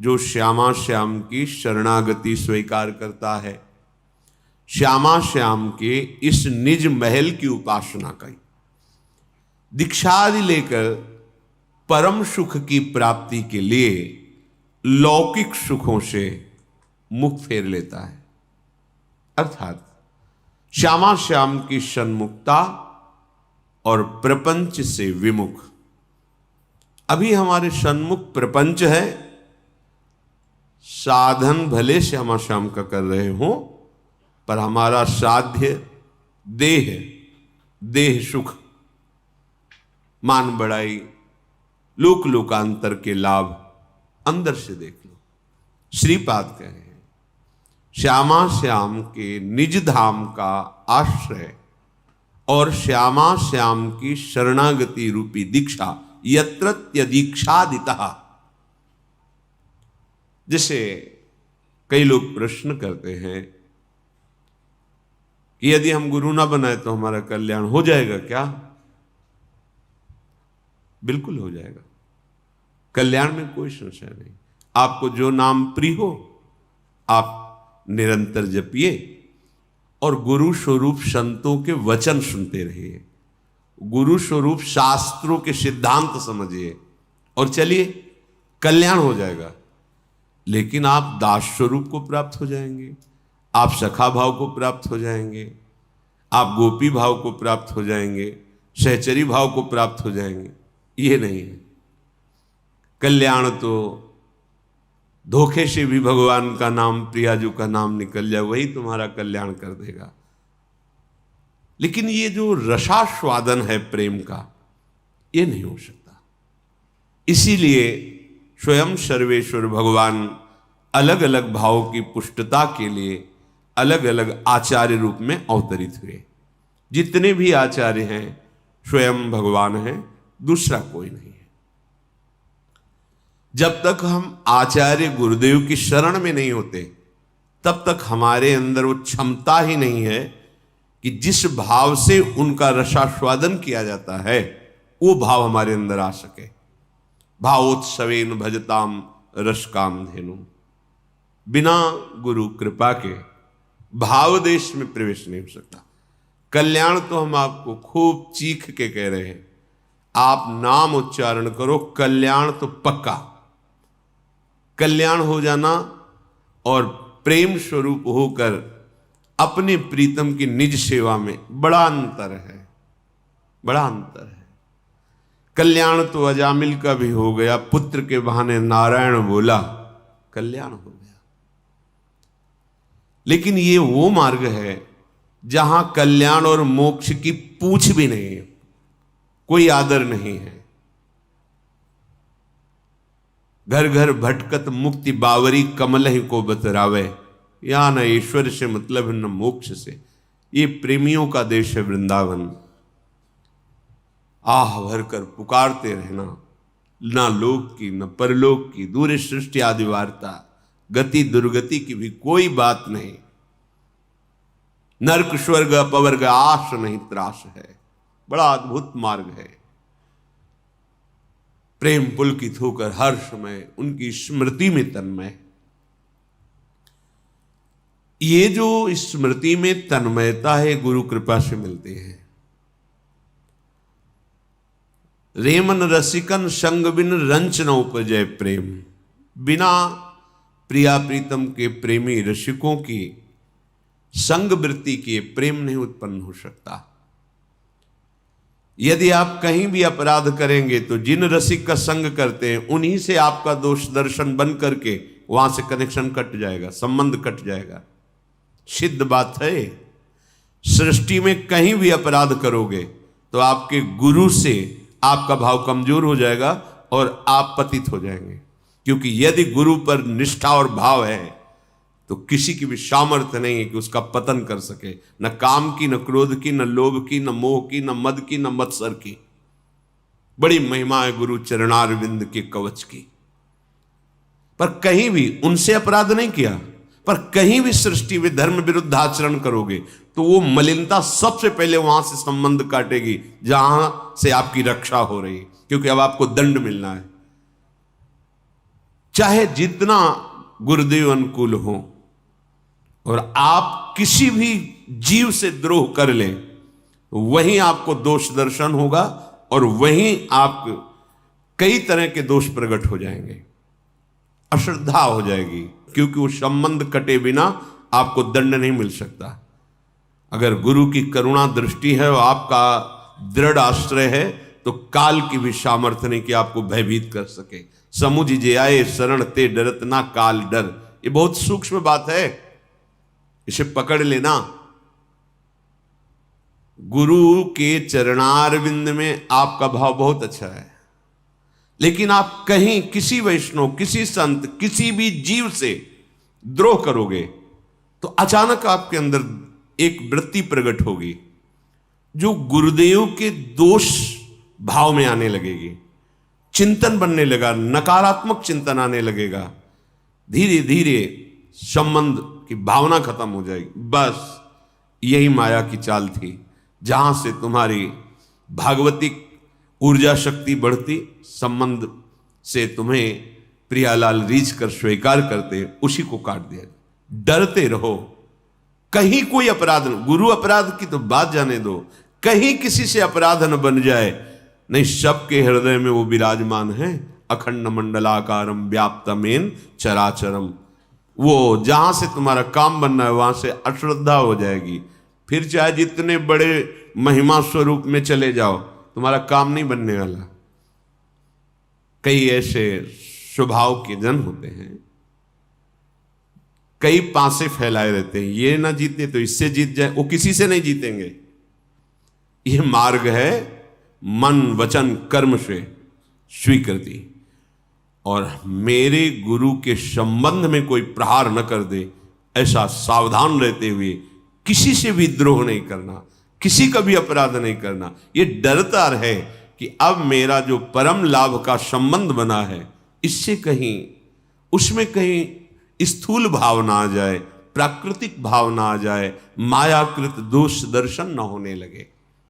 जो श्यामा श्याम की शरणागति स्वीकार करता है, श्यामा श्याम के इस निज महल की उपासना की, दीक्षा आदि लेकर परम सुख की प्राप्ति के लिए लौकिक सुखों से मुख फेर लेता है, अर्थात श्यामा श्याम की सन्मुखता और प्रपंच से विमुख। अभी हमारे सन्मुख प्रपंच है, साधन भले श्यामा श्याम का कर रहे हो, पर हमारा साध्य देह सुख, मान बढ़ाई, लोक लोकांतर के लाभ अंदर से देख लो। श्रीपाद कहे हैं श्यामा श्याम के निज धाम का आश्रय और श्यामा श्याम की शरणागति रूपी दीक्षा यत्रत्य दीक्षादितः। जैसे कई लोग प्रश्न करते हैं कि यदि हम गुरु ना बनाए तो हमारा कल्याण हो जाएगा क्या? बिल्कुल हो जाएगा, कल्याण में कोई संशय नहीं। आपको जो नाम प्रिय हो आप निरंतर जपिए और गुरु स्वरूप संतों के वचन सुनते रहिए, गुरु स्वरूप शास्त्रों के सिद्धांत समझिए और चलिए, कल्याण हो जाएगा। लेकिन आप दास स्वरूप को प्राप्त हो जाएंगे, आप सखा भाव को प्राप्त हो जाएंगे, आप गोपी भाव को प्राप्त हो जाएंगे, सहचरी भाव को प्राप्त हो जाएंगे, ये नहीं है। कल्याण तो धोखे से भी भगवान का नाम, प्रियाजू का नाम निकल जाए, वही तुम्हारा कल्याण कर देगा। लेकिन ये जो रसास्वादन है प्रेम का, ये नहीं हो सकता। इसीलिए स्वयं सर्वेश्वर भगवान अलग अलग भावों की पुष्टता के लिए अलग अलग आचार्य रूप में अवतरित हुए। जितने भी आचार्य हैं स्वयं भगवान हैं, दूसरा कोई नहीं है। जब तक हम आचार्य गुरुदेव की शरण में नहीं होते तब तक हमारे अंदर वो क्षमता ही नहीं है कि जिस भाव से उनका रसास्वादन किया जाता है वो भाव हमारे अंदर आ सके। भावोत्सवेन भजताम रसकाम धेनु। बिना गुरु कृपा के भाव देश में प्रवेश नहीं हो सकता। कल्याण तो हम आपको खूब चीख के कह रहे हैं, आप नाम उच्चारण करो, कल्याण तो पक्का। कल्याण हो जाना और प्रेम स्वरूप होकर अपने प्रीतम की निज सेवा में बड़ा अंतर है, बड़ा अंतर है। कल्याण तो अजामिल का भी हो गया, पुत्र के बहाने नारायण बोला, कल्याण हो गया। लेकिन ये वो मार्ग है जहां कल्याण और मोक्ष की पूछ भी नहीं है, कोई आदर नहीं है। घर घर भटकत मुक्ति बावरी कमल ही को बतरावे, या न ईश्वर से मतलब है न मोक्ष से। ये प्रेमियों का देश है वृंदावन। आह भर कर पुकारते रहना, ना लोक की न परलोक की, दूर सृष्टि आदि वार्ता, गति दुर्गति की भी कोई बात नहीं। नरक स्वर्ग अपवर्ग आश नहीं त्रास है। बड़ा अद्भुत मार्ग है। प्रेम पुलकित होकर हर समय उनकी स्मृति में तन्मय। ये जो स्मृति में तन्मयता है गुरु कृपा से मिलती है। रेमन रसिकन संग बिन रंच न उपजय प्रेम। बिना प्रिया प्रीतम के प्रेमी रसिकों की संग वृत्ति के प्रेम नहीं उत्पन्न हो सकता। यदि आप कहीं भी अपराध करेंगे तो जिन रसिक का संग करते हैं उन्हीं से आपका दोष दर्शन बन करके वहां से कनेक्शन कट जाएगा, संबंध कट जाएगा। सिद्ध बात है। सृष्टि में कहीं भी अपराध करोगे तो आपके गुरु से आपका भाव कमजोर हो जाएगा और आप पतित हो जाएंगे। क्योंकि यदि गुरु पर निष्ठा और भाव है तो किसी की भी सामर्थ्य नहीं है कि उसका पतन कर सके। न काम की, न क्रोध की, न लोभ की, न मोह की, न मद की, न मत्सर की। बड़ी महिमा है गुरु चरणारविंद के कवच की। पर कहीं भी उनसे अपराध नहीं किया, पर कहीं भी सृष्टि में धर्म विरुद्ध आचरण करोगे तो वो मलिनता सबसे पहले वहां से संबंध काटेगी जहां से आपकी रक्षा हो रही है। क्योंकि अब आपको दंड मिलना है। चाहे जितना गुरुदेव अनुकूल हो, और आप किसी भी जीव से द्रोह कर लें, वहीं आपको दोष दर्शन होगा और वहीं आप कई तरह के दोष प्रकट हो जाएंगे, अश्रद्धा हो जाएगी, क्योंकि वो संबंध कटे बिना आपको दंड नहीं मिल सकता। अगर गुरु की करुणा दृष्टि है और आपका दृढ़ आश्रय है, तो काल की भी सामर्थ्य नहीं कि आपको भयभीत कर सके। समुझ जे आए शरण ते डरत ना काल डर, ये बहुत सूक्ष्म बात है, इसे पकड़ लेना। गुरु के चरणारविंद में आपका भाव बहुत अच्छा है, लेकिन आप कहीं किसी वैष्णव, किसी संत, किसी भी जीव से द्रोह करोगे तो अचानक आपके अंदर एक वृत्ति प्रकट होगी जो गुरुदेव के दोष भाव में आने लगेगी, चिंतन बनने लगा, नकारात्मक चिंतन आने लगेगा, धीरे धीरे संबंध की भावना खत्म हो जाएगी। बस यही माया की चाल थी, जहां से तुम्हारी भागवतिक ऊर्जा शक्ति बढ़ती, संबंध से तुम्हें प्रियालाल रीझ कर स्वीकार करते, उसी को काट दिया। डरते रहो, कहीं कोई अपराध न, गुरु अपराध की तो बात जाने दो, कहीं किसी से अपराध न बन जाए, नहीं सबके हृदय में वो विराजमान है, अखंड मंडलाकारम व्याप्तमेन चराचरम। वो जहां से तुम्हारा काम बनना है वहां से अश्रद्धा हो जाएगी, फिर चाहे जितने बड़े महिमा स्वरूप में चले जाओ, तुम्हारा काम नहीं बनने वाला। कई ऐसे स्वभाव के जन होते हैं, कई पासे फैलाए रहते हैं, ये ना जीते तो इससे जीत जाए, वो किसी से नहीं जीतेंगे। यह मार्ग है मन वचन कर्म से स्वीकृति, और मेरे गुरु के संबंध में कोई प्रहार न कर दे, ऐसा सावधान रहते हुए किसी से भी द्रोह नहीं करना, किसी का भी अपराध नहीं करना। ये डरता रहे कि अब मेरा जो परम लाभ का संबंध बना है, इससे कहीं उसमें कहीं स्थूल भाव ना आ जाए, प्राकृतिक भाव ना आ जाए, मायाकृत दोष दर्शन न होने लगे।